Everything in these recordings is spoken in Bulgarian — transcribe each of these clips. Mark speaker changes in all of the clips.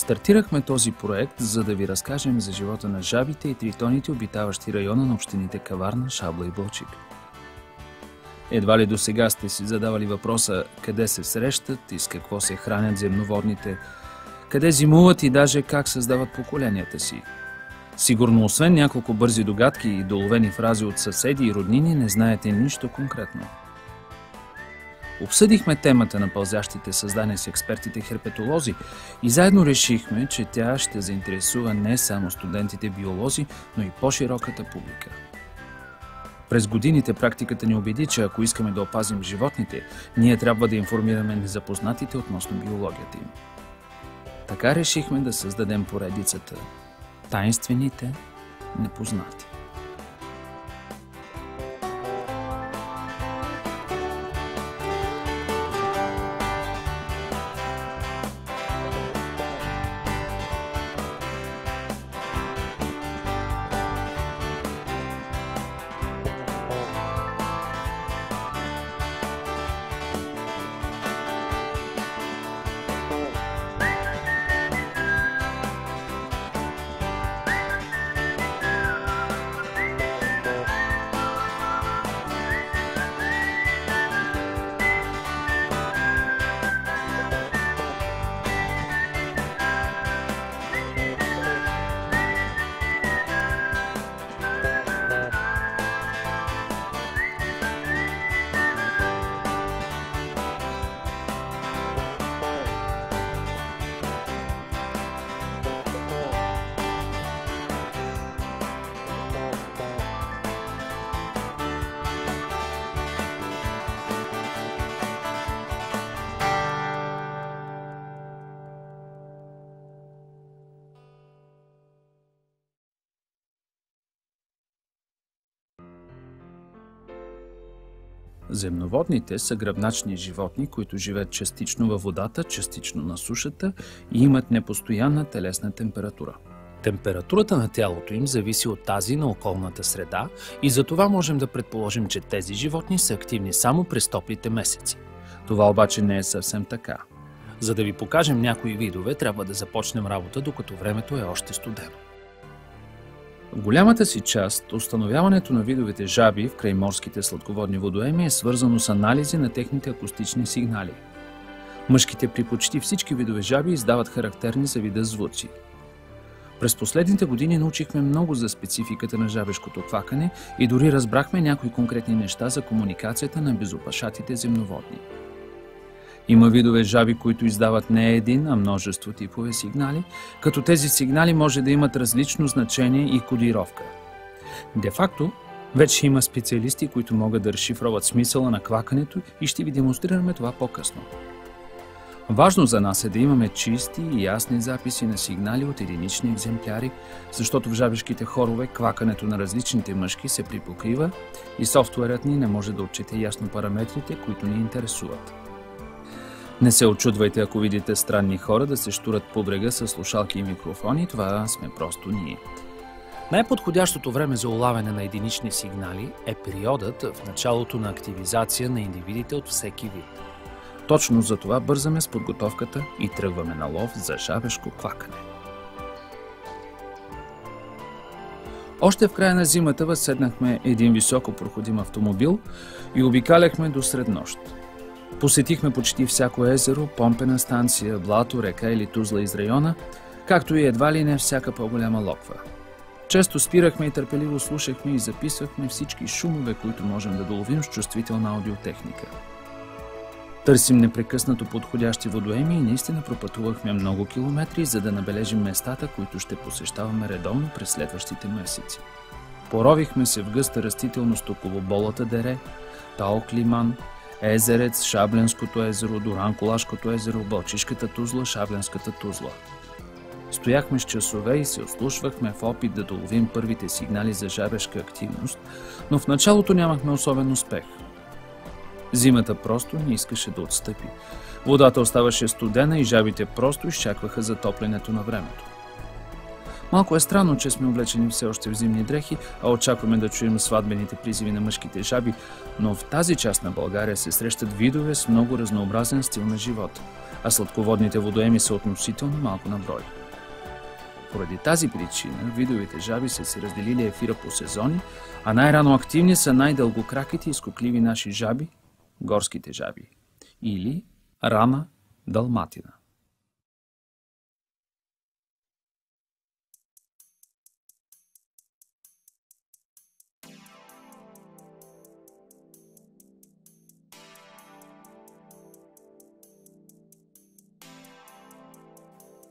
Speaker 1: Стартирахме този проект, за да ви разкажем за живота на жабите и тритоните, обитаващи района на общините Каварна, Шабла и Балчик. Едва ли до сега сте си задавали въпроса къде се срещат и с какво се хранят земноводните, къде зимуват и даже как създават поколенията си. Сигурно, освен няколко бързи догадки и доловени фрази от съседи и роднини, не знаете нищо конкретно. Обсъдихме темата на пълзящите създания с експертите херпетолози и заедно решихме, че тя ще заинтересува не само студентите биолози, но и по-широката публика. През годините практиката ни убеди, че ако искаме да опазим животните, ние трябва да информираме незапознатите относно биологията им. Така решихме да създадем поредицата Таинствените непознати. Земноводните са гръбначни животни, които живеят частично във водата, частично на сушата и имат непостоянна телесна температура. Температурата на тялото им зависи от тази на околната среда и затова можем да предположим, че тези животни са активни само през топлите месеци. Това обаче не е съвсем така. За да ви покажем някои видове, трябва да започнем работа, докато времето е още студено. В голямата си част, установяването на видовете жаби в крайморските сладководни водоеми е свързано с анализи на техните акустични сигнали. Мъжките при почти всички видове жаби издават характерни за вида звуци. През последните години научихме много за спецификата на жабешкото квакане и дори разбрахме някои конкретни неща за комуникацията на безопашатите земноводни. Има видове жаби, които издават не един, а множество типове сигнали, като тези сигнали може да имат различно значение и кодировка. Де-факто, вече има специалисти, които могат да разшифроват смисъла на квакането и ще ви демонстрираме това по-късно. Важно за нас е да имаме чисти и ясни записи на сигнали от единични екземпляри, защото в жабешките хорове квакането на различните мъжки се припокрива и софтуерът ни не може да отчете ясно параметрите, които ни интересуват. Не се очудвайте, ако видите странни хора да се щурат по брега с слушалки и микрофони, това сме просто ние. Най-подходящото време за улавяне на единични сигнали е периодът в началото на активизация на индивидите от всеки вид. Точно за това бързаме с подготовката и тръгваме на лов за жабешко квакане. Още в края на зимата възседнахме един високо проходим автомобил и обикаляхме до среднощ. Посетихме почти всяко езеро, помпена станция, блато, река или тузла из района, както и едва ли не всяка по-голяма локва. Често спирахме и търпеливо слушахме и записвахме всички шумове, които можем да доловим с чувствителна аудиотехника. Търсим непрекъснато подходящи водоеми и наистина пропътувахме много километри, за да набележим местата, които ще посещаваме редовно през следващите месеци. Поровихме се в гъста растителност около Болата дере, Таок лиман, Езерец, Шабленското езеро, Дуранкулашкото езеро, Балчишката тузла, Шабленската тузла. Стояхме с часове и се ослушвахме в опит да доловим първите сигнали за жабешка активност, но в началото нямахме особен успех. Зимата просто не искаше да отстъпи. Водата оставаше студена и жабите просто изчакваха затоплянето на времето. Малко е странно, че сме облечени все още в зимни дрехи, а очакваме да чуем сватбените призиви на мъжките жаби, но в тази част на България се срещат видове с много разнообразен стил на живот, а сладководните водоеми са относително малко на брой. Поради тази причина видовете жаби са си разделили ефира по сезони, а най-рано активни са най-дългокраките и скокливи наши жаби – горските жаби или рана далматина.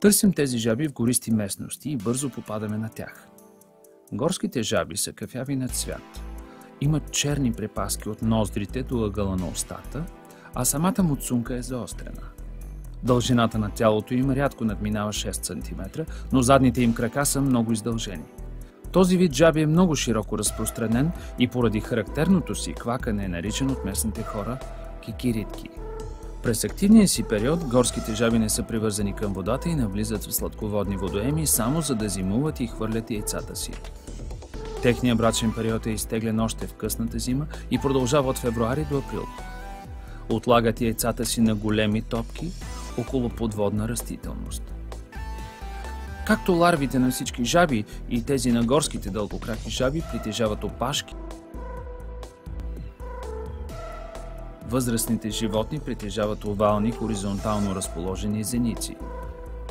Speaker 1: Търсим тези жаби в гористи местности и бързо попадаме на тях. Горските жаби са кафяви на цвят. Имат черни препаски от ноздрите до ъгъла на устата, а самата му цунка е заострена. Дължината на тялото им рядко надминава 6 см, но задните им крака са много издължени. Този вид жаби е много широко разпространен и поради характерното си квакане е наричан от местните хора кикиритки. През активния си период горските жаби не са привързани към водата и навлизат в сладководни водоеми само за да зимуват и хвърлят яйцата си. Техният брачен период е изтеглен още в късната зима и продължава от февруари до април. Отлагат яйцата си на големи топки около подводна растителност. Както ларвите на всички жаби и тези на горските дългокраки жаби притежават опашки, възрастните животни притежават овални, хоризонтално разположени зеници.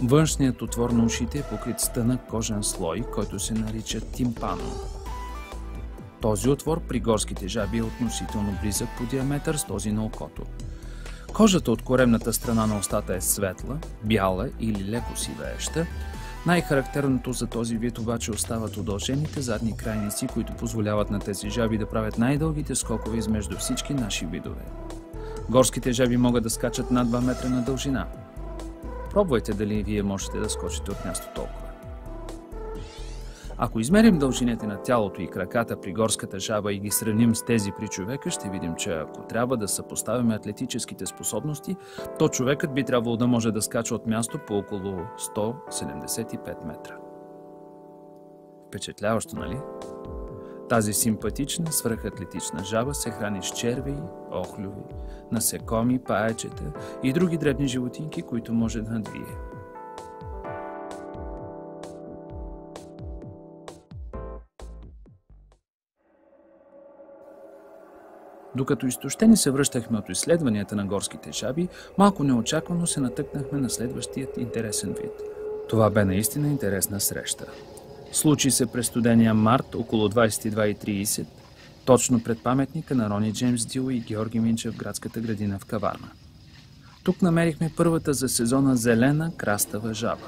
Speaker 1: Външният отвор на ушите е покрит с тънък кожен слой, който се нарича тимпано. Този отвор при горските жаби е относително близък по диаметър с този на окото. Кожата от коремната страна на устата е светла, бяла или леко сивееща. Най-характерното за този вид обаче остават удължените задни крайници, които позволяват на тези жаби да правят най-дългите скокове измежду всички наши видове. Горските жаби могат да скачат над 2 метра на дължина. Пробвайте дали вие можете да скочите от място толкова. Ако измерим дължините на тялото и краката при горската жаба и ги сравним с тези при човека, ще видим, че ако трябва да съпоставяме атлетическите способности, то човекът би трябвало да може да скача от място по около 175 метра. Впечатляващо, нали? Тази симпатична, свръхатлетична жаба се храни с червеи, охлюви, насекоми, паечета и други дребни животинки, които може да надвие. Докато изтощени се връщахме от изследванията на горските жаби, малко неочаквано се натъкнахме на следващият интересен вид. Това бе наистина интересна среща. Случи се през студения март около 22:30, точно пред паметника на Рони Джеймс Дио и Георги Минчев в градската градина в Каварна. Тук намерихме първата за сезона зелена крастава жаба.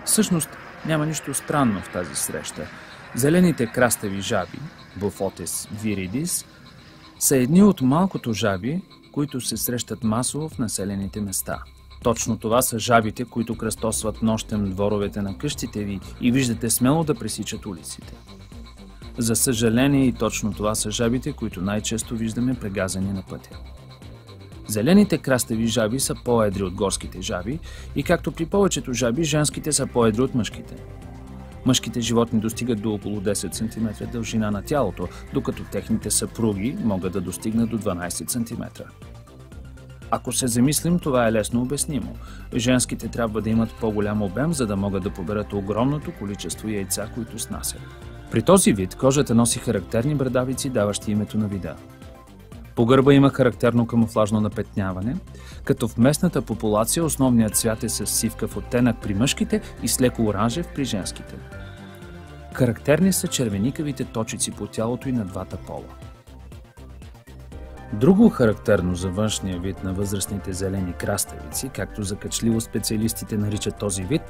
Speaker 1: Всъщност няма нищо странно в тази среща. Зелените крастави жаби, Buphotes viridis, са едни от малкото жаби, които се срещат масово в населените места. Точно това са жабите, които кръстосват нощем дворовете на къщите ви и виждате смело да пресичат улиците. За съжаление и точно това са жабите, които най-често виждаме прегазани на пътя. Зелените крастави жаби са по-едри от горските жаби и както при повечето жаби, женските са по-едри от мъжките. Мъжките животни достигат до около 10 см дължина на тялото, докато техните съпруги могат да достигнат до 12 см. Ако се замислим, това е лесно обяснимо. Женските трябва да имат по-голям обем, за да могат да поберат огромното количество яйца, които снасят. При този вид кожата носи характерни брадавици, даващи името на вида. По гърба има характерно камуфлажно напетняване, като в местната популация основният цвят е с сивкав оттенък при мъжките и с леко оранжев при женските. Характерни са червеникавите точици по тялото и на двата пола. Друго характерно за външния вид на възрастните зелени краставици, както закачливо специалистите наричат този вид,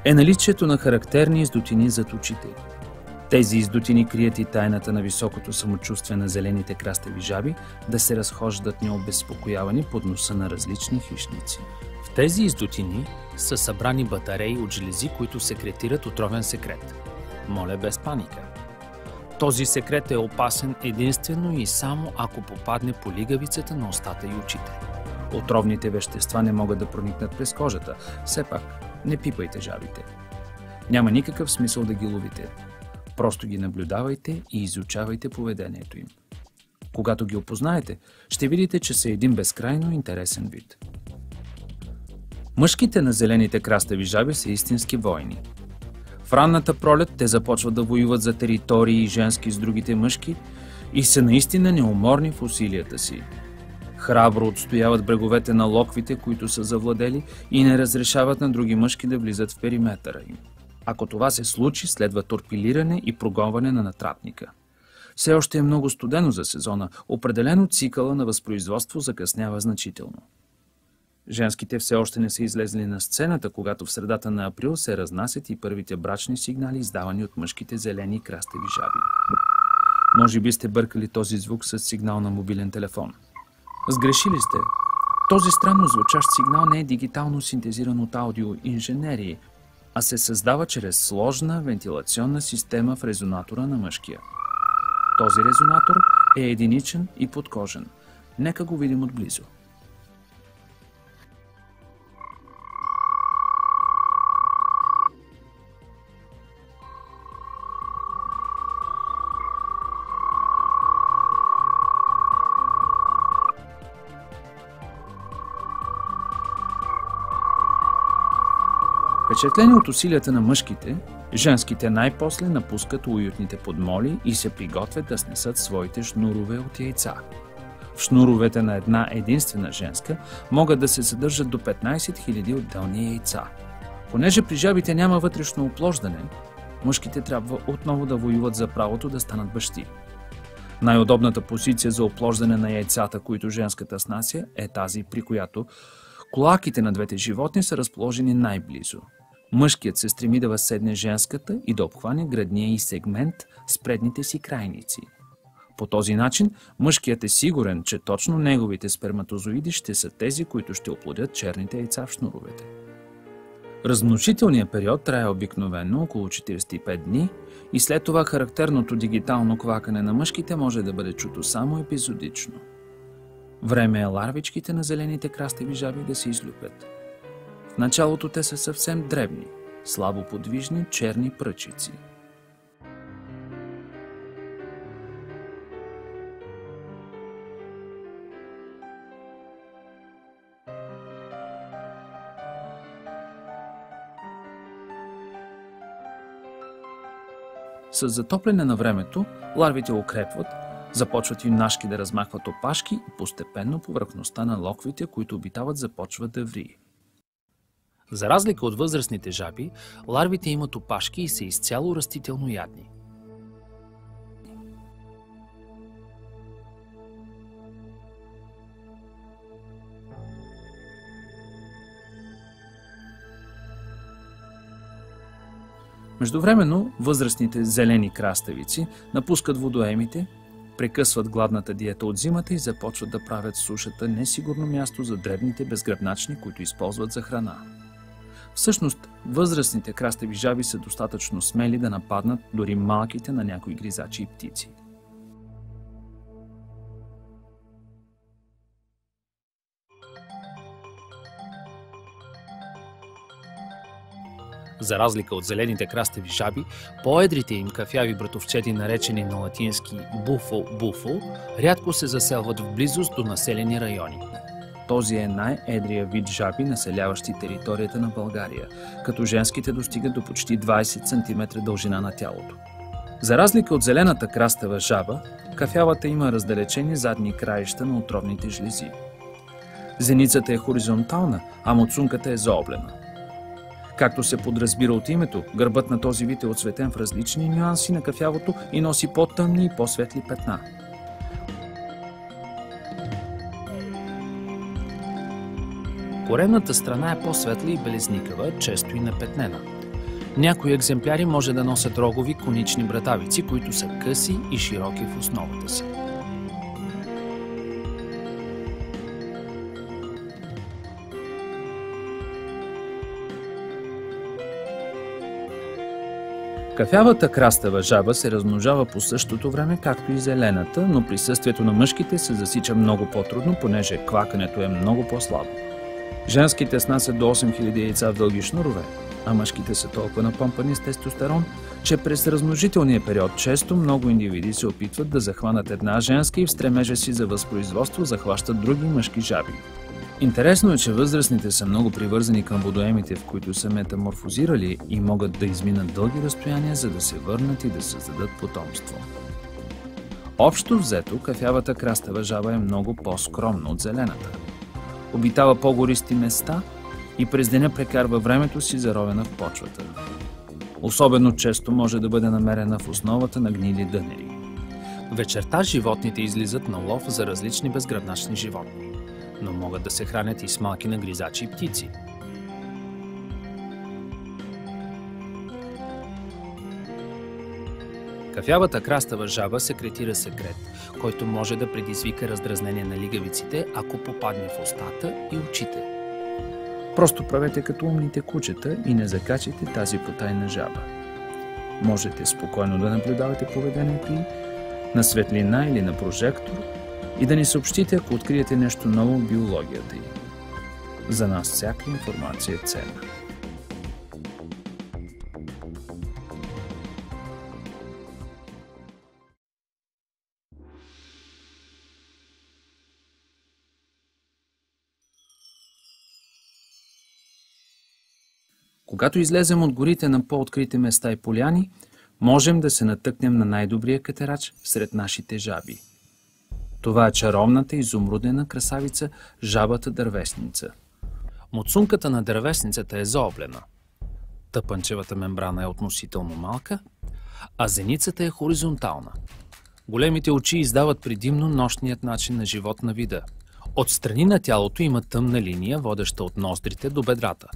Speaker 1: е наличието на характерни издутини зад очите. Тези издутини крият и тайната на високото самочувствие на зелените крастави жаби да се разхождат необезпокоявани под носа на различни хищници. В тези издутини са събрани батареи от жлези, които секретират отровен секрет. Моля без паника. Този секрет е опасен единствено и само ако попадне по лигавицата на устата и очите. Отровните вещества не могат да проникнат през кожата. Все пак, не пипайте жабите. Няма никакъв смисъл да ги ловите. Просто ги наблюдавайте и изучавайте поведението им. Когато ги опознаете, ще видите, че са един безкрайно интересен вид. Мъжките на зелените крастави жаби са истински войни. В ранната пролет те започват да воюват за територии женски с другите мъжки и са наистина неуморни в усилията си. Храбро отстояват бреговете на локвите, които са завладели, и не разрешават на други мъжки да влизат в периметъра им. Ако това се случи, следва торпилиране и прогонване на натрапника. Все още е много студено за сезона, определено цикъла на възпроизводство закъснява значително. Женските все още не са излезли на сцената, когато в средата на април се разнасят и първите брачни сигнали, издавани от мъжките зелени крастави жаби. Може би сте бъркали този звук с сигнал на мобилен телефон. Сгрешили сте. Този странно звучащ сигнал не е дигитално синтезиран от аудиоинженерии, а се създава чрез сложна вентилационна система в резонатора на мъжкия. Този резонатор е единичен и подкожен. Нека го видим отблизо. Впечатлени от усилията на мъжките, женските най-после напускат уютните подмоли и се приготвят да снесат своите шнурове от яйца. В шнуровете на една единствена женска могат да се съдържат до 15 000 отделни яйца. Понеже при жабите няма вътрешно оплождане, мъжките трябва отново да воюват за правото да станат бащи. Най-удобната позиция за оплождане на яйцата, които женската снася, е тази, при която клоаките на двете животни са разположени най-близо. Мъжкият се стреми да възседне женската и да обхване гръдния и сегмент с предните си крайници. По този начин мъжкият е сигурен, че точно неговите сперматозоиди ще са тези, които ще оплодят черните яйца в шнуровете. Размножителният период трае обикновено около 45 дни и след това характерното дигитално квакане на мъжките може да бъде чуто само епизодично. Време е ларвичките на зелените крастави жаби да се излюпят. В началото те са съвсем дребни, слабо подвижни черни пръчици. С затопляне на времето, ларвите укрепват, започват юнашки да размахват опашки и постепенно повърхността на локвите, които обитават, започват да врие. За разлика от възрастните жаби, ларвите имат опашки и са изцяло растителноядни. Междувременно, възрастните зелени краставици напускат водоемите, прекъсват гладната диета от зимата и започват да правят сушата несигурно място за дребните безгръбначни, които използват за храна. Всъщност, възрастните крастави жаби са достатъчно смели да нападнат дори малките на някои гризачи и птици. За разлика от зелените крастави жаби, по-едрите им кафяви братовчеди, наречени на латински буфо, рядко се заселват в близост до населени райони. Този е най-едрия вид жаби, населяващи територията на България, като женските достигат до почти 20 см дължина на тялото. За разлика от зелената крастава жаба, кафявата има раздалечени задни краища на отровните жлези. Зеницата е хоризонтална, а муцунката е заоблена. Както се подразбира от името, гърбът на този вид е оцветен в различни нюанси на кафявото и носи по-тъмни и по-светли петна. Коремната страна е по-светла и белезникава, често и напетнена. Някои екземпляри може да носят рогови конични брадавици, които са къси и широки в основата си. Кафявата крастава жаба се размножава по същото време, както и зелената, но присъствието на мъжките се засича много по-трудно, понеже квакането е много по-слабо. Женските снасят до 8000 яйца в дълги шнурове, а мъжките са толкова напомпани с тестостерон, че през размножителния период често много индивиди се опитват да захванат една женска и в стремежа си за възпроизводство захващат други мъжки жаби. Интересно е, че възрастните са много привързани към водоемите, в които са метаморфозирали и могат да изминат дълги разстояния, за да се върнат и да създадат потомство. Общо взето, кафявата крастава жаба е много по-скромна от зелената. Обитава по-гористи места и през деня прекарва времето си заровена в почвата. Особено често може да бъде намерена в основата на гнили дънери. Вечерта животните излизат на лов за различни безгръбначни животни, но могат да се хранят и с малки нагризачи и птици. Кафявата крастава жаба секретира секрет, който може да предизвика раздразнение на лигавиците, ако попадне в устата и очите. Просто правете като умните кучета и не закачайте тази потайна жаба. Можете спокойно да наблюдавате поведението й на светлина или на прожектор и да ни съобщите, ако откриете нещо ново в биологията й. За нас всяка информация е ценна. Когато излезем от горите на по-открити места и поляни, можем да се натъкнем на най-добрия катерач сред нашите жаби. Това е чаровната изумрудена красавица жабата дървесница. Муцунката на дървесницата е заоблена. Тъпанчевата мембрана е относително малка, а зеницата е хоризонтална. Големите очи издават предимно нощният начин на живот на вида. Отстрани на тялото има тъмна линия, водеща от ноздрите до бедрата.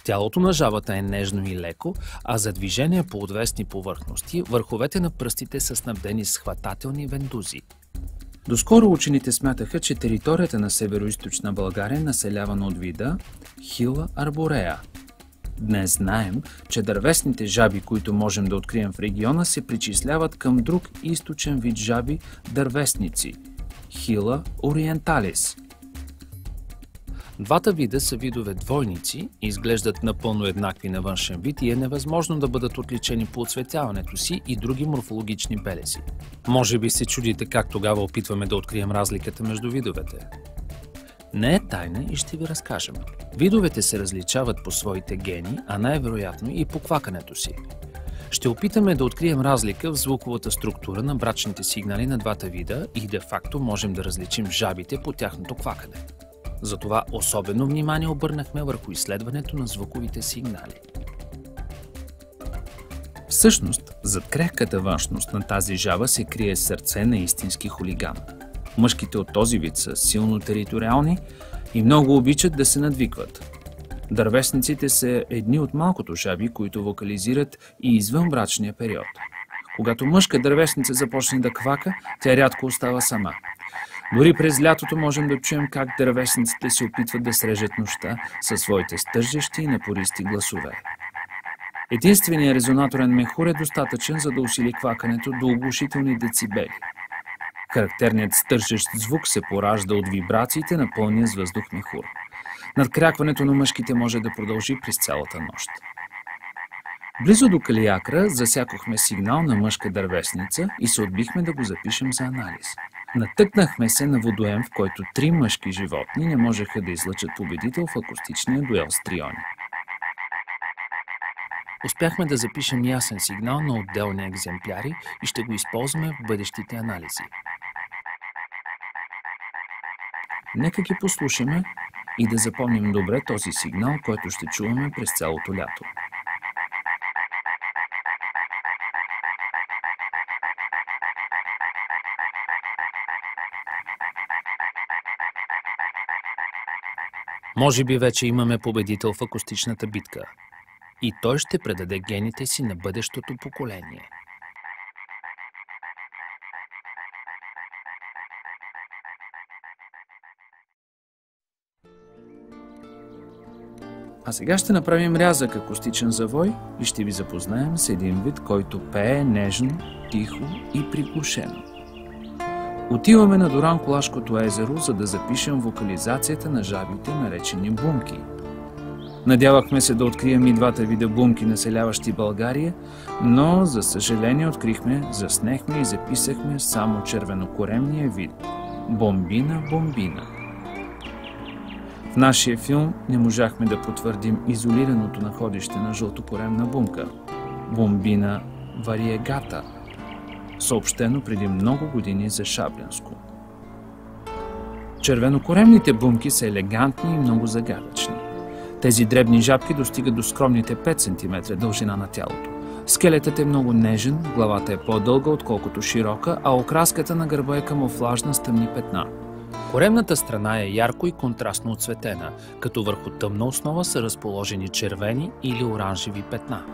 Speaker 1: Тялото на жабата е нежно и леко, а за движение по отвесни повърхности върховете на пръстите са снабдени с хватателни вендузи. Доскоро учените смятаха, че територията на североизточна България е населявана от вида Хила арборея. Днес знаем, че дървесните жаби, които можем да открием в региона, се причисляват към друг източен вид жаби – дървесници – Хила ориенталис. Двата вида са видове двойници, изглеждат напълно еднакви на външен вид и е невъзможно да бъдат отличени по оцветяването си и други морфологични белези. Може би се чудите как тогава опитваме да открием разликата между видовете. Не е тайна и ще ви разкажем. Видовете се различават по своите гени, а най-вероятно и по квакането си. Ще опитаме да открием разлика в звуковата структура на брачните сигнали на двата вида и де-факто можем да различим жабите по тяхното квакане. Затова особено внимание обърнахме върху изследването на звуковите сигнали. Всъщност, зад крехката външност на тази жаба се крие сърце на истински хулиган. Мъжките от този вид са силно териториални и много обичат да се надвикват. Дървесниците са едни от малкото жаби, които вокализират и извън брачния период. Когато мъжка дървесница започне да квака, тя рядко остава сама. Дори през лятото можем да чуем как дървесниците се опитват да срежат нощта със своите стържещи и напористи гласове. Единственият резонаторен мехур е достатъчен, за да усили квакането до оглушителни децибели. Характерният стържещ звук се поражда от вибрациите на пълния с въздух мехур. Надкрякването на мъжките може да продължи през цялата нощ. Близо до Калиакра засякохме сигнал на мъжка дървесница и се отбихме да го запишем за анализ. Натъкнахме се на водоем, в който 3 мъжки животни не можеха да излъчат победител в акустичния дуел с триони. Успяхме да запишем ясен сигнал на отделни екземпляри и ще го използваме в бъдещите анализи. Нека ги послушаме и да запомним добре този сигнал, който ще чуваме през цялото лято. Може би вече имаме победител в акустичната битка и той ще предаде гените си на бъдещото поколение. А сега ще направим рязък акустичен завой и ще ви запознаем с един вид, който пее нежно, тихо и приглушено. Отиваме на Дуранкулашкото езеро, за да запишем вокализацията на жабите, наречени бумки. Надявахме се да открием и двата вида бумки, населяващи България, но за съжаление открихме, заснехме и записахме само червенокоремния вид – бомбина бомбина. В нашия филм не можахме да потвърдим изолираното находище на жълтокоремна бумка – Bombina variegata, съобщено преди много години за Шаблянско. Червенокоремните бумки са елегантни и много загадъчни. Тези дребни жабки достигат до скромните 5 см дължина на тялото. Скелетът е много нежен, главата е по-дълга, отколкото широка, а окраската на гърба е камуфлажна с тъмни петна. Коремната страна е ярко и контрастно оцветена, като върху тъмна основа са разположени червени или оранжеви петна.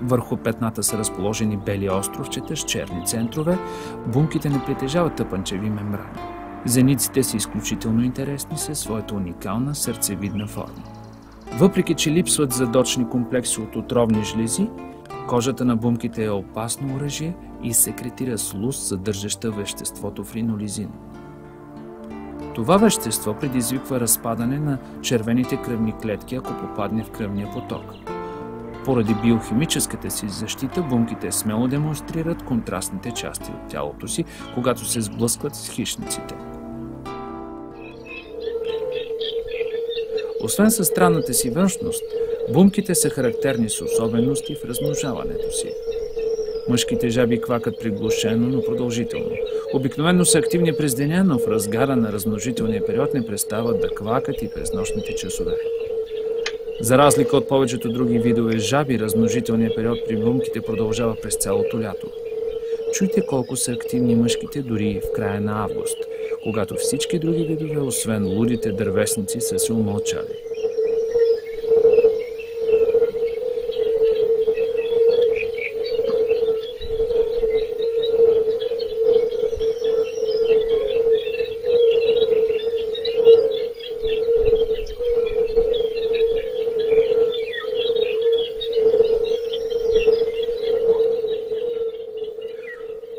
Speaker 1: Върху петната са разположени бели островчета с черни центрове. Бумките не притежават тъпанчеви мембрани. Зениците са изключително интересни със своята уникална сърцевидна форма. Въпреки че липсват задочни комплекси от отровни жлези, кожата на бумките е опасно оръжие и секретира слуз, съдържаща веществото фринолизин. Това вещество предизвиква разпадане на червените кръвни клетки, ако попадне в кръвния поток. Поради биохимическата си защита, бумките смело демонстрират контрастните части от тялото си, когато се сблъскват с хищниците. Освен със странната си външност, бумките са характерни с особености в размножаването си. Мъжките жаби квакат приглушено, но продължително. Обикновено са активни през деня, но в разгара на размножителния период не престават да квакат и през нощните часове. За разлика от повечето други видове жаби, размножителният период при бумките продължава през цялото лято. Чуйте колко са активни мъжките дори в края на август, когато всички други видове, освен лудите дървесници, са се умълчали.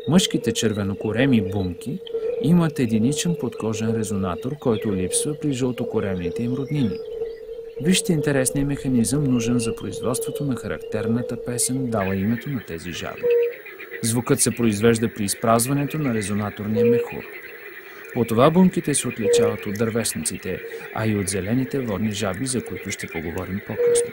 Speaker 1: Мъжките червенокореми бумки имат единичен подкожен резонатор, който липсва при жълтокоремните им роднини. Вижте интересния механизъм, нужен за производството на характерната песен, дала името на тези жаби. Звукът се произвежда при изпразването на резонаторния мехур. По това бумките се отличават от дървесниците, а и от зелените водни жаби, за които ще поговорим по-късно.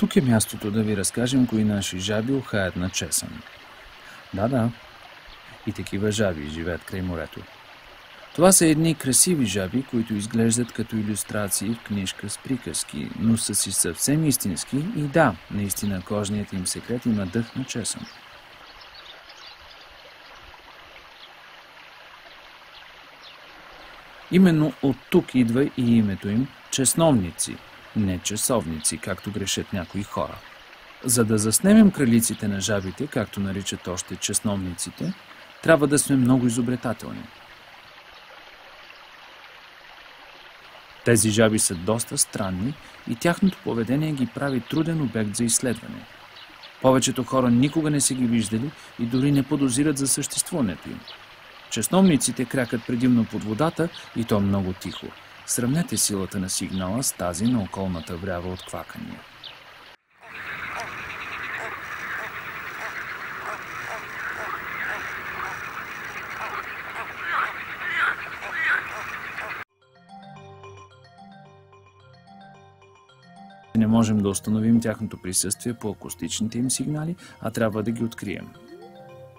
Speaker 1: Тук е мястото да ви разкажем кои наши жаби ухаят на чесън. Да, и такива жаби живеят край морето. Това са едни красиви жаби, които изглеждат като илюстрации в книжка с приказки, но са си съвсем истински и да, наистина кожният им секрет има дъх на чесън. Именно от тук идва и името им чесновници, не часовници, както грешат някои хора. За да заснемем кралиците на жабите, както наричат още чесновниците, трябва да сме много изобретателни. Тези жаби са доста странни и тяхното поведение ги прави труден обект за изследване. Повечето хора никога не са ги виждали и дори не подозират за съществуването им. Чесновниците крякат предимно под водата и то много тихо. Сравнете силата на сигнала с тази на околната врява от квакания. Не можем да установим тяхното присъствие по акустичните им сигнали, а трябва да ги открием.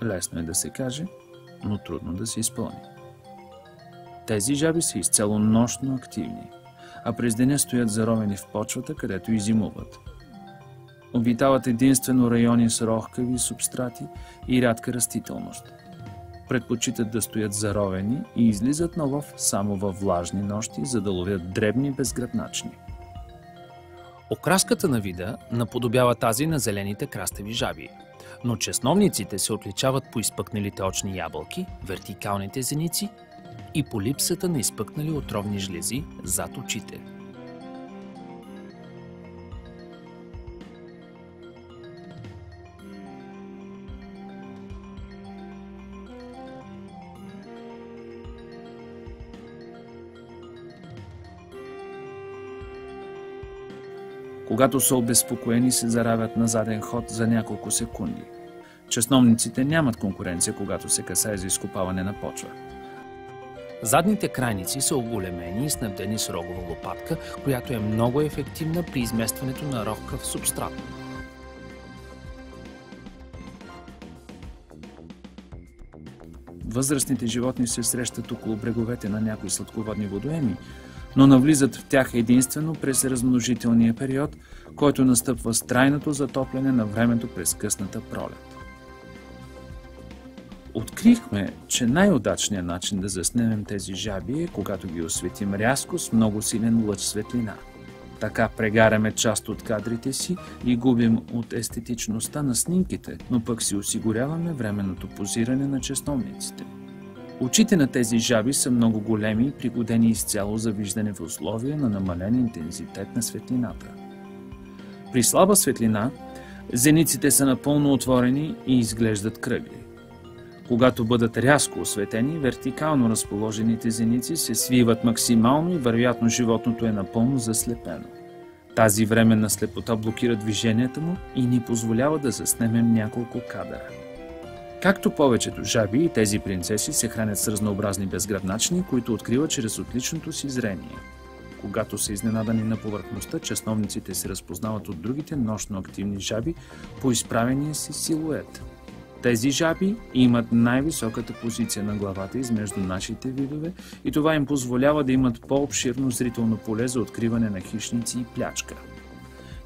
Speaker 1: Лесно е да се каже, но трудно да се изпълни. Тези жаби са изцяло нощно активни, а през деня стоят заровени в почвата, където иззимуват. Обитават единствено райони с рохкави субстрати и рядка растителност. Предпочитат да стоят заровени и излизат на лов само във влажни нощи, за да ловят дребни безгръбначни. Окраската на вида наподобява тази на зелените крастави жаби, но чесновниците се отличават по изпъкналите очни ябълки, вертикалните зеници и по липсата на изпъкнали отровни жлези зад очите. Когато са обезпокоени, се заравят на заден ход за няколко секунди. Чесновниците нямат конкуренция, когато се касае за изкопаване на почва. Задните крайници са оголемени и снабдени с рогова лопатка, която е много ефективна при изместването на ровка в субстрат. Възрастните животни се срещат около бреговете на някои сладководни водоеми, но навлизат в тях единствено през размножителния период, който настъпва с трайното затопляне на времето през късната пролет. Открихме, че най-удачният начин да заснемем тези жаби е, когато ги осветим рязко с много силен лъч светлина. Така прегаряме част от кадрите си и губим от естетичността на снимките, но пък си осигуряваме временното позиране на чесновниците. Очите на тези жаби са много големи и пригодени изцяло за виждане в условия на намален интензитет на светлината. При слаба светлина, зениците са напълно отворени и изглеждат кръгли. Когато бъдат рязко осветени, вертикално разположените зеници се свиват максимално и вероятно животното е напълно заслепено. Тази временна слепота блокира движенията му и ни позволява да заснемем няколко кадъра. Както повечето жаби, и тези принцеси се хранят с разнообразни безгръбначни, които откриват чрез отличното си зрение. Когато са изненадани на повърхността, чесновниците се разпознават от другите нощно активни жаби по изправения си силует. Тези жаби имат най-високата позиция на главата измежду нашите видове и това им позволява да имат по-обширно зрително поле за откриване на хищници и плячка.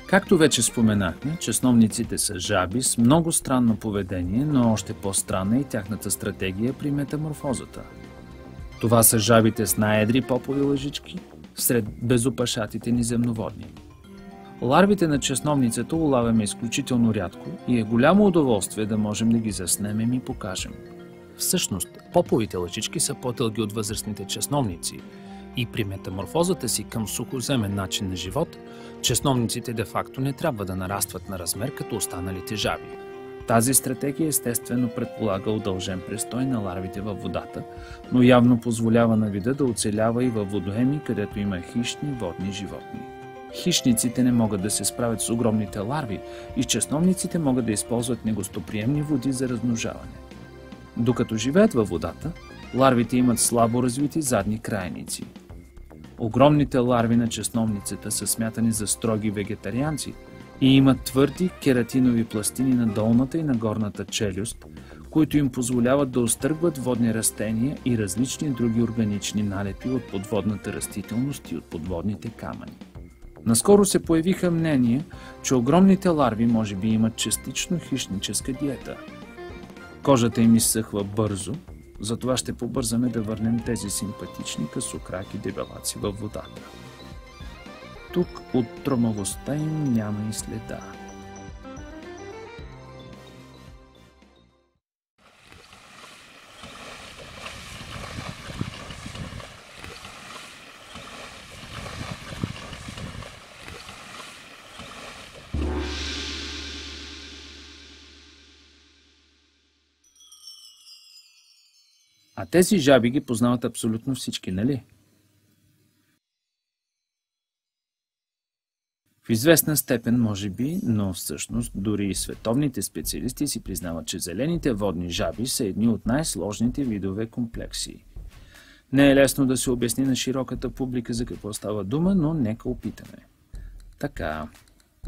Speaker 1: Както вече споменахме, чесновниците са жаби с много странно поведение, но още по-странна е и тяхната стратегия при метаморфозата. Това са жабите с най-едри попови лъжички сред безопашатите ни земноводни. Ларвите на чесновницата улавяме изключително рядко и е голямо удоволствие да можем да ги заснемем и покажем. Всъщност, поповите лъжички са по-дълги от възрастните чесновници и при метаморфозата си към сухоземен начин на живот, чесновниците де-факто не трябва да нарастват на размер като останалите жаби. Тази стратегия естествено предполага удължен престой на ларвите във водата, но явно позволява на вида да оцелява и във водоеми, където има хищни водни животни. Хищниците не могат да се справят с огромните ларви и чесновниците могат да използват негостоприемни води за размножаване. Докато живеят във водата, ларвите имат слабо развити задни крайници. Огромните ларви на чесновницата са смятани за строги вегетарианци и имат твърди кератинови пластини на долната и на горната челюст, които им позволяват да остъргват водни растения и различни други органични налепи от подводната растителност и от подводните камъни. Наскоро се появиха мнения, че огромните ларви може би имат частично хищническа диета. Кожата им изсъхва бързо, затова ще побързаме да върнем тези симпатични късокраки дебелаци във водата. Тук от тромавостта им няма и следа. А тези жаби ги познават абсолютно всички, нали? В известна степен, може би, но всъщност дори и световните специалисти си признават, че зелените водни жаби са едни от най-сложните видове комплексии. Не е лесно да се обясни на широката публика за какво става дума, но нека опитаме. Така,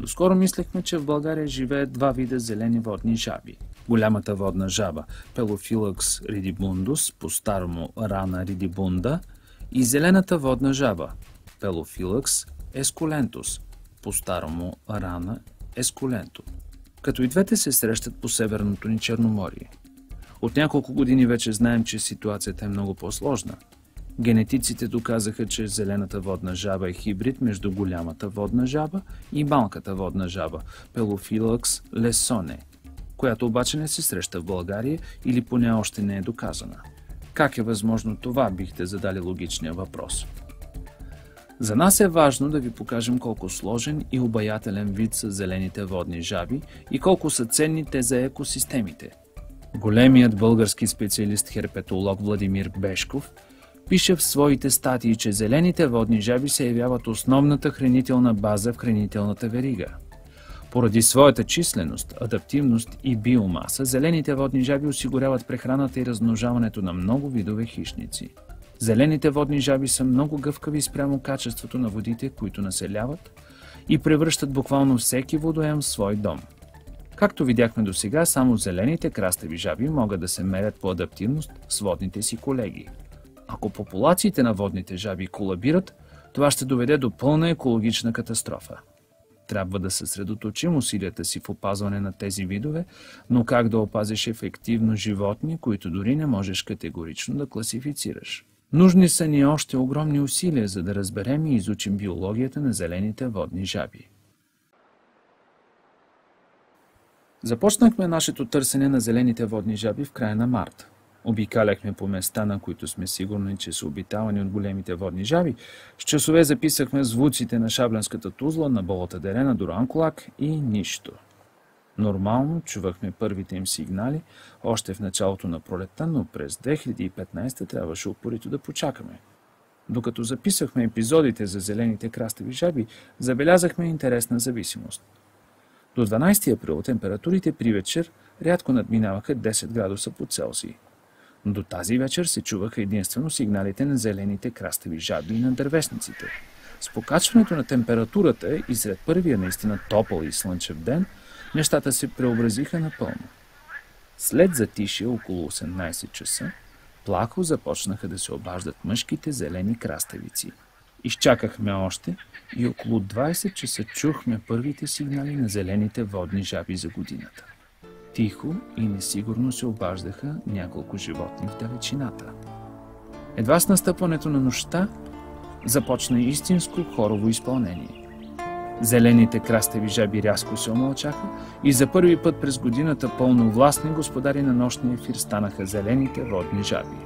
Speaker 1: доскоро мислехме, че в България живеят два вида зелени водни жаби. Голямата водна жаба Пелофилакс ридибундус, по-старому Рана ридибунда, и зелената водна жаба Пелофилакс ескулентус, по-старому Рана ескуленто. Като и двете се срещат по северното ни Черноморие. От няколко години вече знаем, че ситуацията е много по-сложна. Генетиците доказаха, че зелената водна жаба е хибрид между голямата водна жаба и малката водна жаба Пелофилакс лесоне, която обаче не се среща в България или поне още не е доказана. Как е възможно това, бихте задали логичния въпрос? За нас е важно да ви покажем колко сложен и обаятелен вид са зелените водни жаби и колко са ценни те за екосистемите. Големият български специалист-херпетолог Владимир Бешков пише в своите статии, че зелените водни жаби се явяват основната хранителна база в хранителната верига. Поради своята численост, адаптивност и биомаса, зелените водни жаби осигуряват прехраната и размножаването на много видове хищници. Зелените водни жаби са много гъвкави спрямо качеството на водите, които населяват, и превръщат буквално всеки водоем в свой дом. Както видяхме досега, само зелените крастави жаби могат да се мерят по адаптивност с водните си колеги. Ако популациите на водните жаби колабират, това ще доведе до пълна екологична катастрофа. Трябва да съсредоточим усилията си в опазване на тези видове, но как да опазиш ефективно животни, които дори не можеш категорично да класифицираш? Нужни са ни още огромни усилия, за да разберем и изучим биологията на зелените водни жаби. Започнахме нашето търсене на зелените водни жаби в края на март. Обикаляхме по места, на които сме сигурни, че са обитавани от големите водни жаби. С часове записахме звуците на Шабленската тузла, на Болата дере, на Дуранкулак и нищо. Нормално чувахме първите им сигнали още в началото на пролетта, но през 2015 трябваше упорито да почакаме. Докато записахме епизодите за зелените крастави жаби, забелязахме интересна зависимост. До 12 април температурите при вечер рядко надминаваха 10 градуса по Целсий. Но до тази вечер се чуваха единствено сигналите на зелените крастави жаби и на дървесниците. С покачването на температурата и след първия наистина топъл и слънчев ден, нещата се преобразиха напълно. След затишие около 18 часа, плахо започнаха да се обаждат мъжките зелени краставици. Изчакахме още и около 20 часа чухме първите сигнали на зелените водни жаби за годината. Тихо и несигурно се обаждаха няколко животни в далечината. Едва с настъпването на нощта започна истинско хорово изпълнение. Зелените крастави жаби рязко се умълчаха и за първи път през годината пълновластни господари на нощния ефир станаха зелените водни жаби.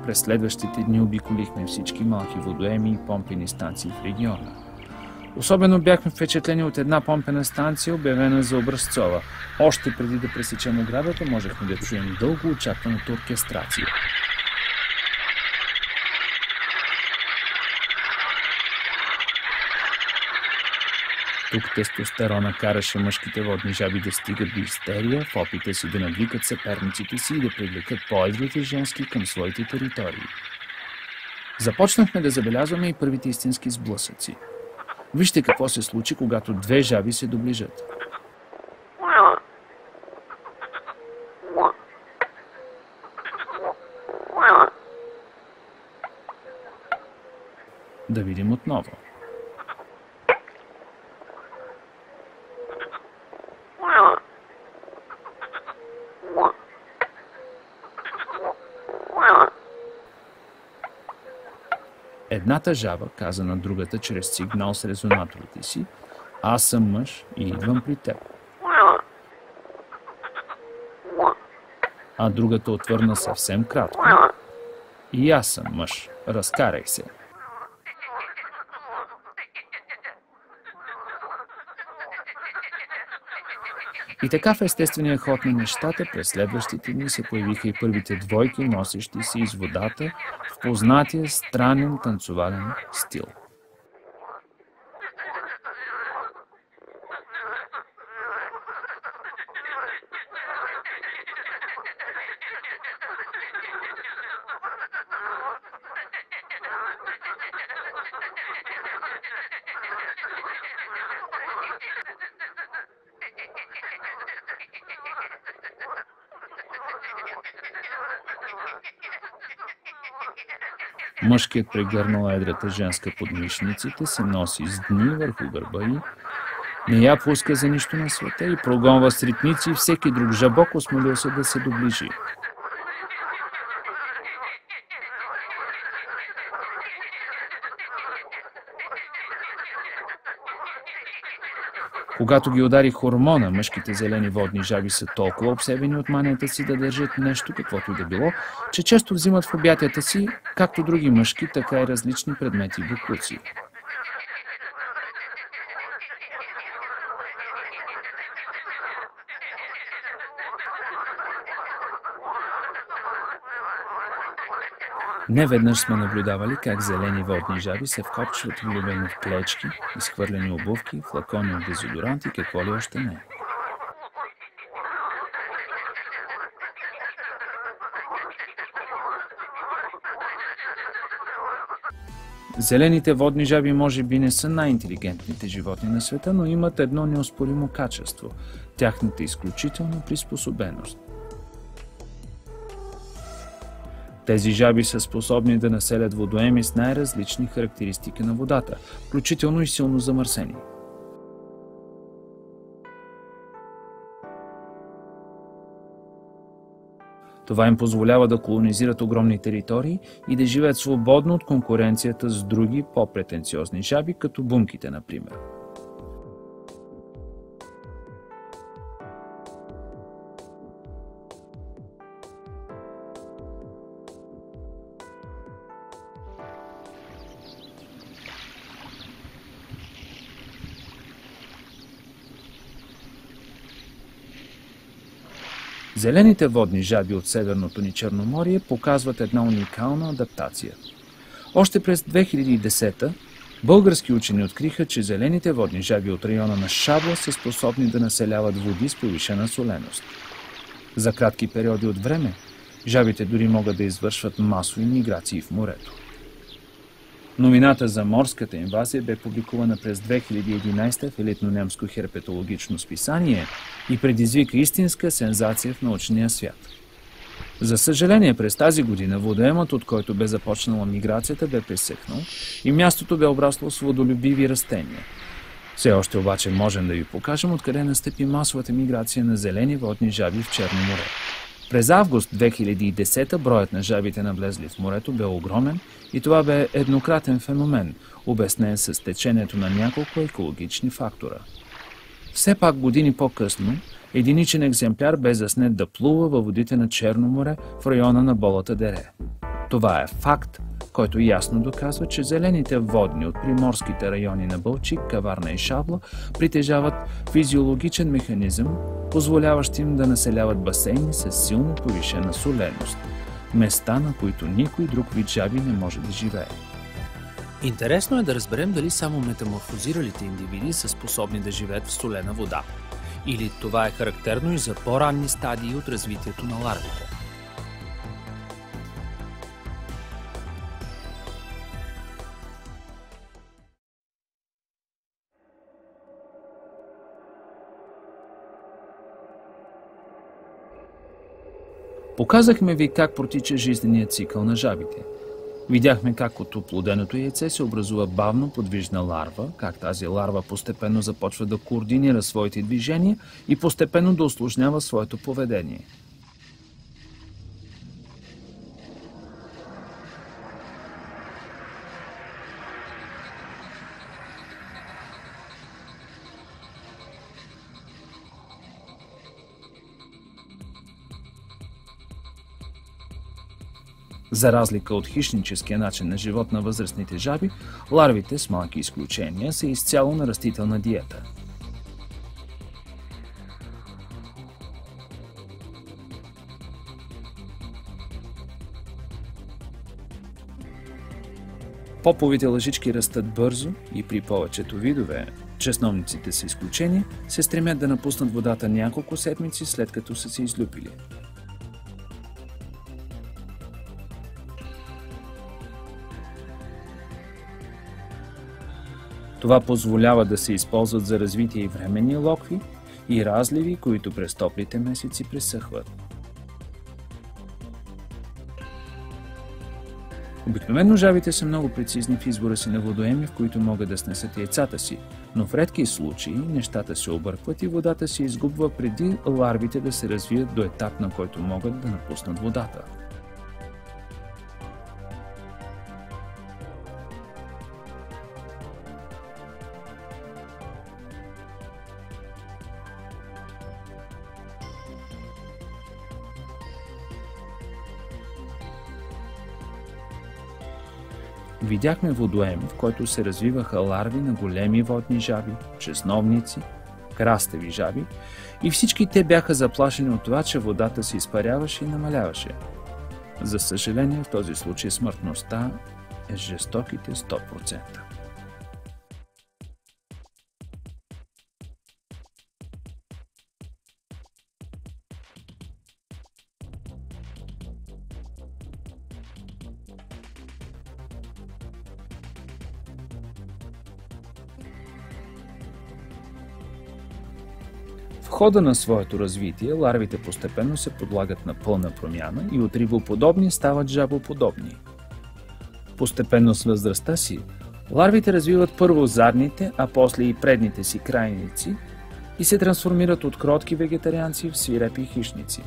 Speaker 1: През следващите дни обиколихме всички малки водоеми и помпени станции в региона. Особено бяхме впечатлени от една помпена станция, обявена за образцова. Още преди да пресечем оградата, можехме да чуем дълго очакваната оркестрация. Тук тестостерона караше мъжките водни жаби да стигат до истерия в опита си да надвикат съперниците си и да привлекат по-едрите женски към своите територии. Започнахме да забелязваме и първите истински сблъсъци. Вижте какво се случи, когато две жаби се доближат. Да видим отново. Едната жаба каза на другата чрез сигнал с резонаторите си: "Аз съм мъж и идвам при теб." А другата отвърна съвсем кратко: "И аз съм мъж, разкарай се." И така в естествения ход на нещата през следващите дни се появиха и първите двойки, носещи се из водата в познатия странен танцовален стил. Мъжкият прегърнал едрата женска под мишниците се носи с дни върху гърба й, не я пуска за нищо на света и прогонва с ритници и всеки друг жабок осмелил се да се доближи. Когато ги удари хормона, мъжките зелени водни жаби са толкова обсебени от манията си да държат нещо, каквото и да било, че често взимат в обятията си както други мъжки, така и различни предмети и боклуци. Неведнъж сме наблюдавали как зелени водни жаби се вкопчват влюбено в клечки, изхвърлени обувки, флакони от дезодорант и какво ли още не. Зелените водни жаби може би не са най-интелигентните животни на света, но имат едно неоспоримо качество – тяхната изключителна приспособеност. Тези жаби са способни да населят водоеми с най-различни характеристики на водата, включително и силно замърсени. Това им позволява да колонизират огромни територии и да живеят свободно от конкуренцията с други по-претенциозни жаби, като бумките, например. Зелените водни жаби от Северното ни Черноморие показват една уникална адаптация. Още през 2010 български учени откриха, че зелените водни жаби от района на Шабла са способни да населяват води с повишена соленост. За кратки периоди от време, жабите дори могат да извършват масови миграции в морето. Новината за морската инвазия бе публикувана през 2011 в елитно немско херпетологично списание и предизвика истинска сензация в научния свят. За съжаление, през тази година водоемът, от който бе започнала миграцията, бе пресъхнал и мястото бе обрасло с водолюбиви растения. Все още обаче можем да ви покажем откъде настъпи масовата миграция на зелени водни жаби в Черно море. През август 2010 броят на жабите навлезли в морето бе огромен и това бе еднократен феномен, обяснен с течението на няколко екологични фактора. Все пак години по-късно, единичен екземпляр бе заснет да плува във водите на Черно море в района на Болата дере. Това е факт, който ясно доказва, че зелените водни от приморските райони на Балчик, Каварна и Шабла притежават физиологичен механизъм, позволяващ им да населяват басейни с силно повишена соленост, места, на които никой друг вид жаби не може да живее.
Speaker 2: Интересно е да разберем дали само метаморфозиралите индивиди са способни да живеят в солена вода. Или това е характерно и за по-ранни стадии от развитието на ларвите.
Speaker 1: Показахме ви как протича жизненият цикъл на жабите. Видяхме как от оплоденото яйце се образува бавно подвижна ларва, как тази ларва постепенно започва да координира своите движения и постепенно да усложнява своето поведение. За разлика от хищническия начин на живот на възрастните жаби, ларвите, с малки изключения, са изцяло на растителна диета. Поповите лъжички растат бързо и при повечето видове, чесновниците са изключения, се стремят да напуснат водата няколко седмици след като са се излюпили. Това позволява да се използват за развитие и временни локви и разливи, които през топлите месеци пресъхват. Обикновено жабите са много прецизни в избора си на водоеми, в които могат да снесат яйцата си, но в редки случаи нещата се объркват и водата се изгубва преди ларвите да се развият до етап, на който могат да напуснат водата. Видяхме водоем, в който се развиваха ларви на големи водни жаби, чесновници, храстеви жаби и всички те бяха заплашени от това, че водата се изпаряваше и намаляваше. За съжаление, в този случай смъртността е жестоките 100%. В хода на своето развитие ларвите постепенно се подлагат на пълна промяна и от рибоподобни стават жабоподобни. Постепенно с възрастта си, ларвите развиват първо задните, а после и предните си крайници и се трансформират от кротки вегетарианци в свирепи хищници.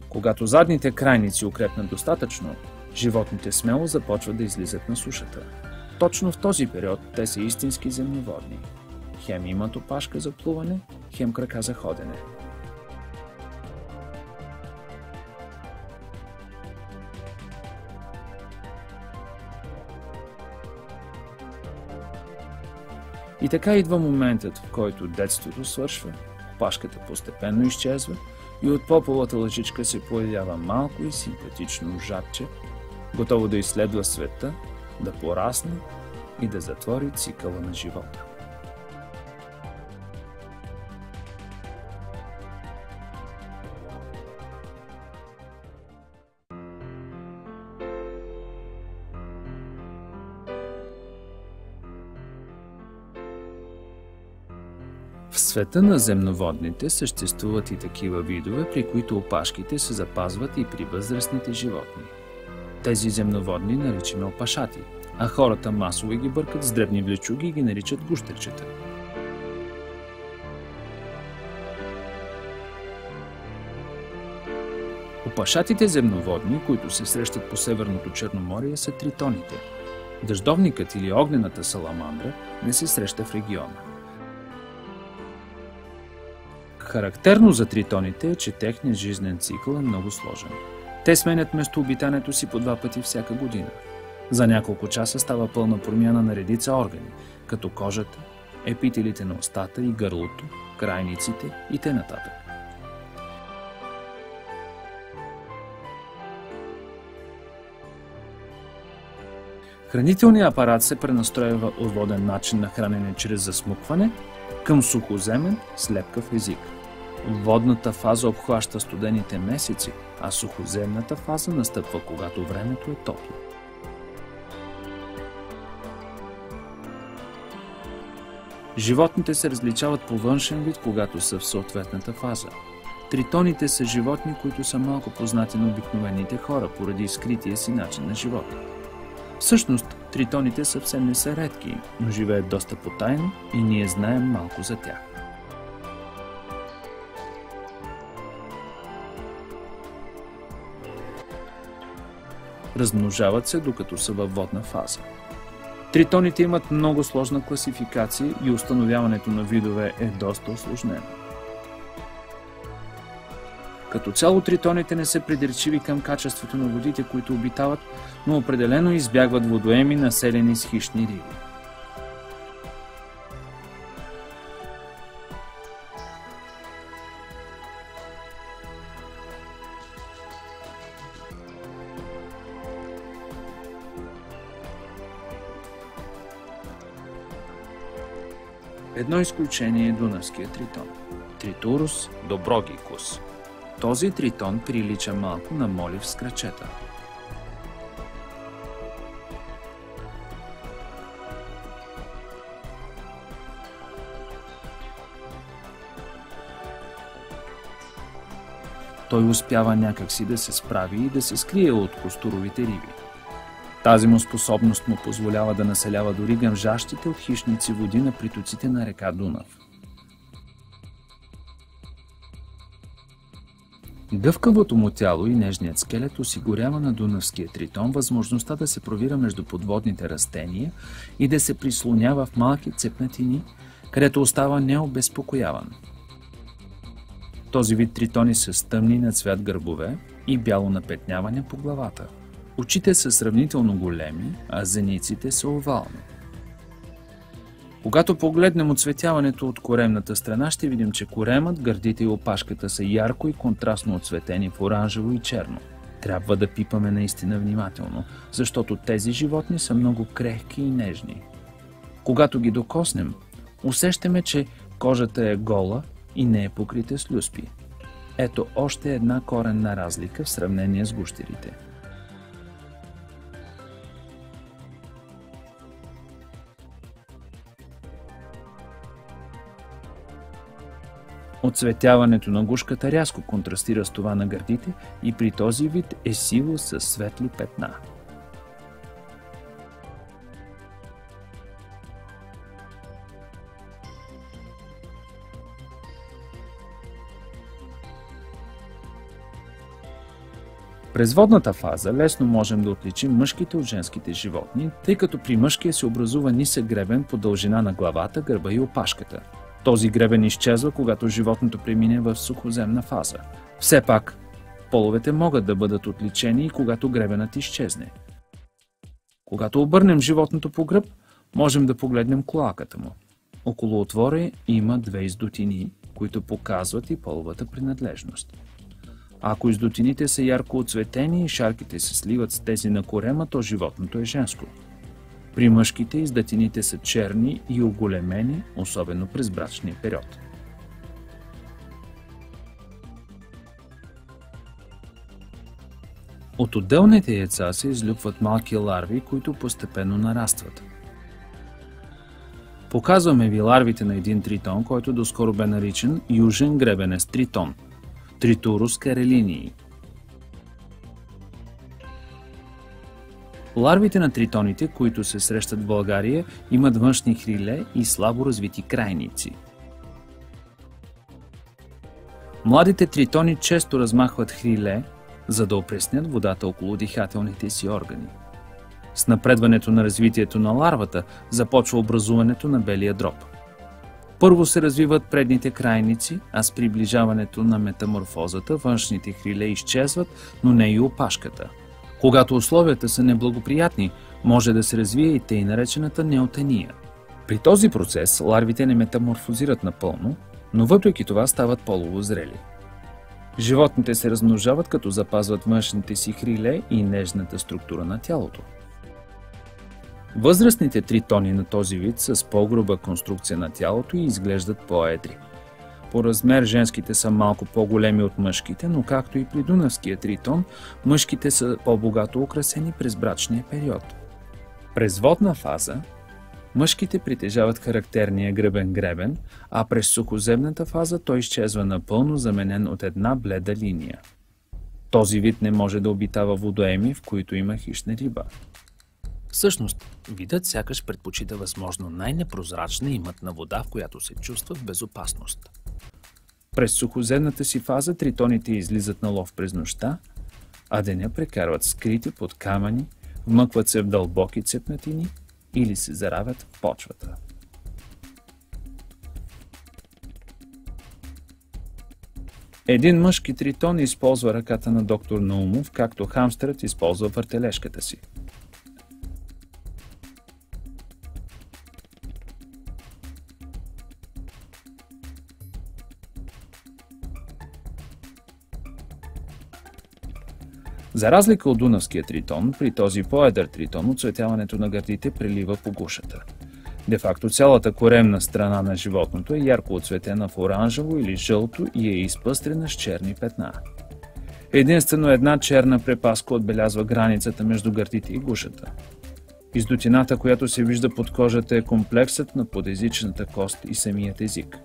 Speaker 1: Когато задните крайници укрепнат достатъчно, животните смело започват да излизат на сушата. Точно в този период те са истински земноводни. Хем имат опашка за плуване, хем крака за ходене. И така идва моментът, в който детството свършва, опашката постепенно изчезва и от поповата лъжичка се появява малко и симпатично жабче, готово да изследва света, да порасне и да затвори цикъла на живота. В света на земноводните съществуват и такива видове, при които опашките се запазват и при възрастните животни. Тези земноводни наричаме опашати, а хората масово ги бъркат с дребни влечуги и ги наричат гущерчета. Опашатите земноводни, които се срещат по Северното Черноморие, са тритоните. Дъждовникът или огнената саламандра не се среща в региона. Характерно за тритоните е, че техният жизнен цикъл е много сложен. Те сменят местообитанието си по 2 пъти всяка година. За няколко часа става пълна промяна на редица органи, като кожата, епителите на устата и гърлото, крайниците и т.н. Хранителният апарат се пренастройва от воден начин на хранене чрез засмукване към сухоземен с лепкав език. Водната фаза обхваща студените месеци, а сухоземната фаза настъпва, когато времето е топло. Животните се различават по външен вид, когато са в съответната фаза. Тритоните са животни, които са малко познати на обикновените хора, поради скрития си начин на живота. Всъщност, тритоните съвсем не са редки, но живеят доста потайно и ние знаем малко за тях. Размножават се, докато са във водна фаза. Тритоните имат много сложна класификация и установяването на видове е доста усложнено. Като цяло тритоните не са придирчиви към качеството на водите, които обитават, но определено избягват водоеми, населени с хищни риби. Едно изключение е дунавския тритон – Triturus dobrogicus. Този тритон прилича малко на молив с крачета. Той успява някакси да се справи и да се скрие от костуровите риби. Тази му способност му позволява да населява дори гъмжащите от хищници води на притоците на река Дунав. Гъвкавото му тяло и нежният скелет осигурява на дунавския тритон възможността да се провира между подводните растения и да се прислонява в малки цепнатини, където остава необезпокояван. Този вид тритони са с тъмни на цвят гърбове, и бяло напетняване по главата. Очите са сравнително големи, а зениците са овални. Когато погледнем оцветяването от коремната страна, ще видим, че коремът, гърдите и опашката са ярко и контрастно оцветени в оранжево и черно. Трябва да пипаме наистина внимателно, защото тези животни са много крехки и нежни. Когато ги докоснем, усещаме, че кожата е гола и не е покрита с люспи. Ето още една коренна разлика в сравнение с гущерите. Оцветяването на гушката рязко контрастира с това на гърдите и при този вид е сиво с светли петна. През водната фаза лесно можем да отличим мъжките от женските животни, тъй като при мъжкия се образува нисък гребен по дължина на главата, гърба и опашката. Този гребен изчезва, когато животното премине в сухоземна фаза. Все пак, половете могат да бъдат отличени и когато гребенът изчезне. Когато обърнем животното по гръб, можем да погледнем клоаката му. Около отвора има две издутини, които показват и половата принадлежност. Ако издутините са ярко оцветени и шарките се сливат с тези на корема, то животното е женско. При мъжките издатините са черни и оголемени, особено през брачния период. От отделните яйца се излюпват малки ларви, които постепенно нарастват. Показваме ви ларвите на един тритон, който доскоро бе наричан южен гребенест тритон – Triturus carolinii. Ларвите на тритоните, които се срещат в България, имат външни хриле и слабо развити крайници. Младите тритони често размахват хриле, за да опреснят водата около дихателните си органи. С напредването на развитието на ларвата започва образуването на белия дроб. Първо се развиват предните крайници, а с приближаването на метаморфозата външните хриле изчезват, но не и опашката. Когато условията са неблагоприятни, може да се развие и тъй наречената неотения. При този процес ларвите не метаморфозират напълно, но въпреки това стават полово зрели. Животните се размножават, като запазват външните си хриле и нежната структура на тялото. Възрастните тритони на този вид са с по-груба конструкция на тялото и изглеждат по-едри. По размер женските са малко по-големи от мъжките, но както и при дунавския тритон, мъжките са по-богато украсени през брачния период. През водна фаза мъжките притежават характерния гръбен гребен, а през сухоземната фаза той изчезва напълно, заменен от една бледа линия. Този вид не може да обитава водоеми, в които има хищна риба.
Speaker 2: Всъщност, видът сякаш предпочита възможно най-непрозрачна и мътна вода, в която се чувства в безопасност.
Speaker 1: През сухоземната си фаза тритоните излизат на лов през нощта, а деня прекарват скрити под камъни, вмъкват се в дълбоки цепнатини или се заравят в почвата. Един мъжки тритон използва ръката на доктор Наумов, както хамстърът използва въртележката си. За разлика от дунавския тритон, при този по-едър тритон оцветяването на гърдите прелива по гушата. Де-факто цялата коремна страна на животното е ярко оцветена в оранжево или жълто и е изпъстрена с черни петна. Единствено една черна препаска отбелязва границата между гърдите и гушата. Издутината, която се вижда под кожата, е комплексът на подезичната кост и самият език.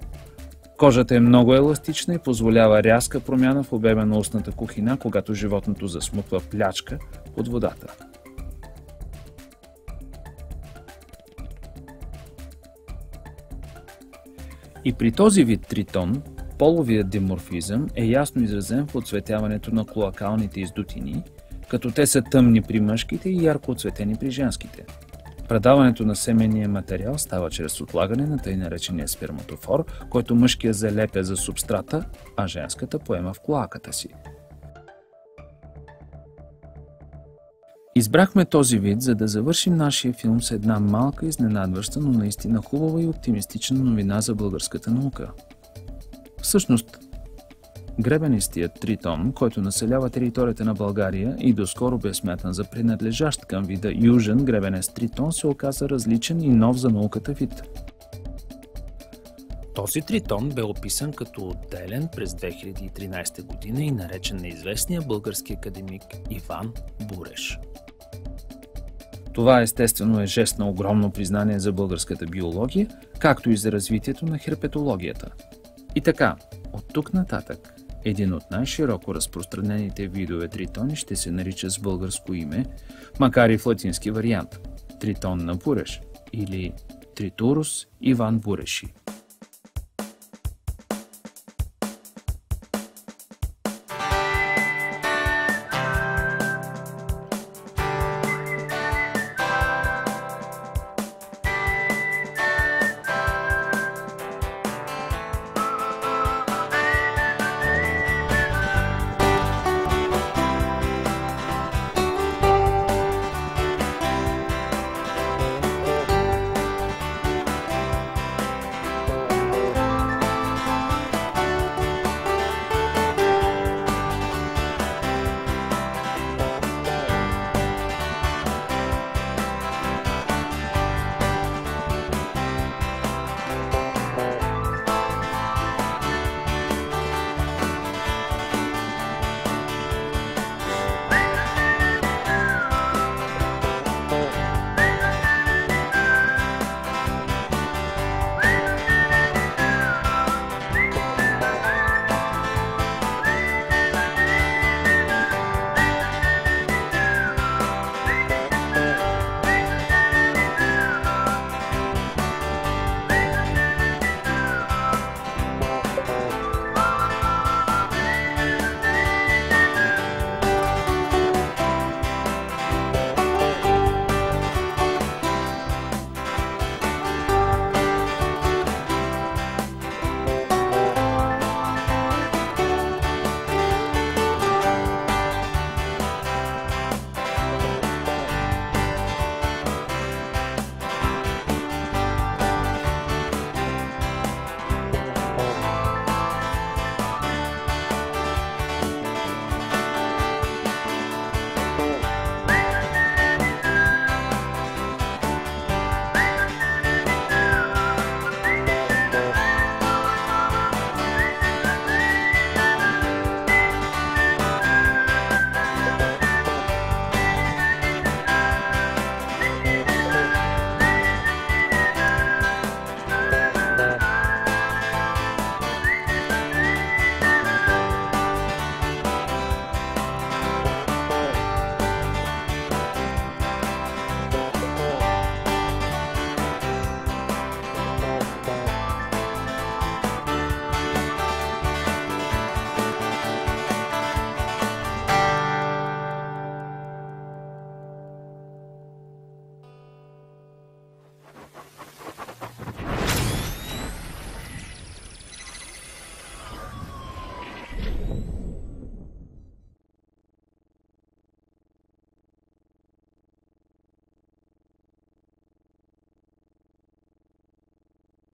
Speaker 1: Кожата е много еластична и позволява рязка промяна в обема на устната кухина, когато животното засмуква плячка под водата. И при този вид тритон, половият диморфизъм е ясно изразен в оцветяването на клоакалните издутини, като те са тъмни при мъжките и ярко оцветени при женските. Предаването на семенния материал става чрез отлагане на тъй наречения сперматофор, който мъжкия залепя за субстрата, а женската поема в клоаката си. Избрахме този вид, за да завършим нашия филм с една малка, изненадваща, но наистина хубава и оптимистична новина за българската наука. Всъщност, гребенистият тритон, който населява територията на България и доскоро бе смятан за принадлежащ към вида южен гребенест тритон, се оказа различен и нов за науката вид.
Speaker 2: Този тритон бе описан като отделен през 2013 година и наречен неизвестния български академик Иван Буреш.
Speaker 1: Това естествено е жест на огромно признание за българската биология, както и за развитието на херпетологията. И така, от тук нататък, един от най-широко разпространените видове тритони ще се нарича с българско име, макар и в латински вариант – тритон на Буреш или Triturus иван Буреши.